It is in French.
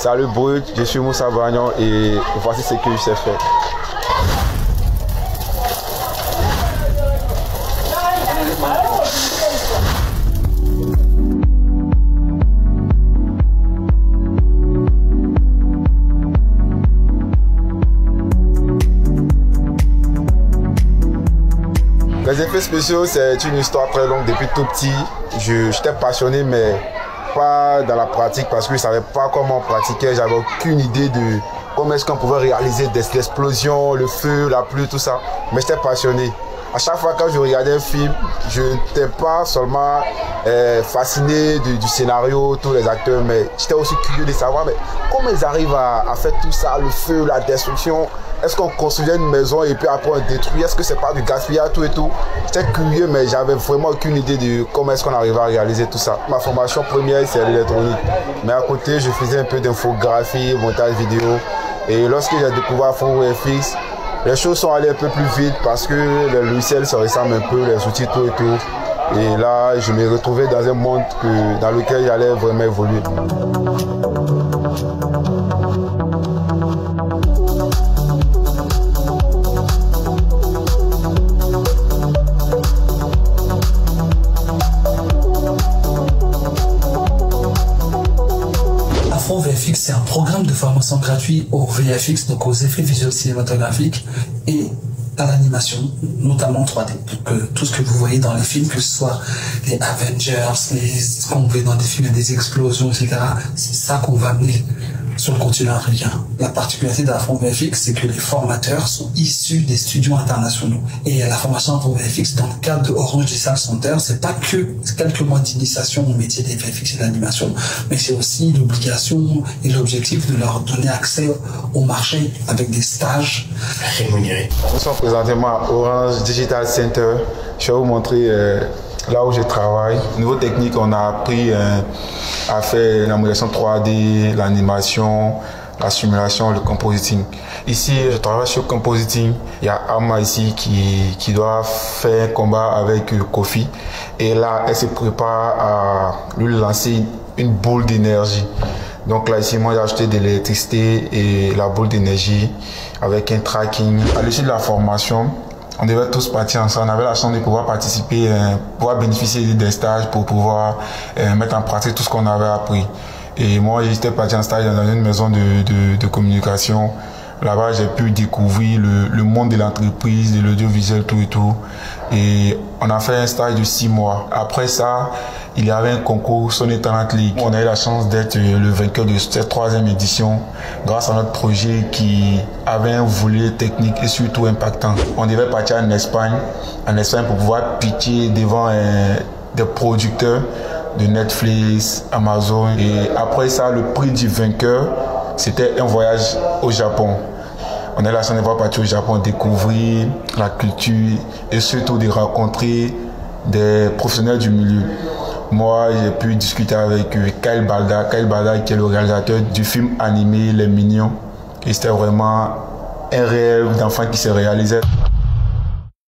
Salut Brut, je suis Moussa Bagnon et voici ce que je sais faire. Les effets spéciaux, c'est une histoire très longue. Depuis tout petit, j'étais passionné, mais pas dans la pratique parce que je ne savais pas comment on pratiquait. J'avais aucune idée de comment est-ce qu'on pouvait réaliser des explosions, le feu, la pluie, tout ça. Mais j'étais passionné. À chaque fois quand je regardais un film, je n'étais pas seulement fasciné du scénario, tous les acteurs, mais j'étais aussi curieux de savoir mais comment ils arrivent à faire tout ça, le feu, la destruction. Est-ce qu'on construisait une maison et puis après on détruit? Est-ce que c'est pas du gaspillage, tout et tout? J'étais curieux, mais j'avais vraiment aucune idée de comment est-ce qu'on arrivait à réaliser tout ça. Ma formation première, c'est l'électronique. Mais à côté, je faisais un peu d'infographie, montage vidéo. Et lorsque j'ai découvert Afro VFX, les choses sont allées un peu plus vite parce que les logiciels se ressemblent un peu, les outils, tout et tout. Et là, je me retrouvais dans un monde dans lequel j'allais vraiment évoluer. Afro VFX, c'est un programme de formation gratuit au VFX, donc aux effets visuels cinématographiques et à l'animation, notamment 3D. Donc tout ce que vous voyez dans les films, que ce soit les Avengers, ce qu'on voit dans des films, des explosions, etc., c'est ça qu'on va amener sur le continent africain. La particularité d'Afro VFX, c'est que les formateurs sont issus des studios internationaux. Et la formation Afro VFX, dans le cadre de Orange Digital Center, c'est pas que quelques mois d'initiation au métier des VFX et de l'animation, mais c'est aussi l'obligation et l'objectif de leur donner accès au marché avec des stages rémunérés. Nous sommes présentement à Orange Digital Center. Je vais vous montrer là où je travaille. Niveau technique, on a appris à faire la modélisation 3D, l'animation, la simulation, le compositing. Ici, je travaille sur le compositing. Il y a Ama ici qui doit faire un combat avec Kofi. Et là, elle se prépare à lui lancer une boule d'énergie. Donc là, ici, moi, j'ai acheté de l'électricité et la boule d'énergie avec un tracking. À l'issue de la formation, on devait tous partir ensemble. On avait la chance de pouvoir participer, pouvoir bénéficier des stages pour pouvoir mettre en pratique tout ce qu'on avait appris. Et moi, j'étais parti en stage dans une maison de communication. Là-bas, j'ai pu découvrir le monde de l'entreprise, de l'audiovisuel, tout et tout. Et on a fait un stage de 6 mois. Après ça, il y avait un concours Sony Talent League. On a eu la chance d'être le vainqueur de cette 3e édition grâce à notre projet qui avait un volet technique et surtout impactant. On devait partir en Espagne pour pouvoir pitcher devant des producteurs de Netflix, Amazon. Et après ça, le prix du vainqueur, c'était un voyage au Japon. On a eu la chance de pouvoir partir au Japon, découvrir la culture et surtout de rencontrer des professionnels du milieu. Moi, j'ai pu discuter avec Kyle Balda qui est le réalisateur du film animé Les Mignons. Et c'était vraiment un rêve d'enfant qui s'est réalisé.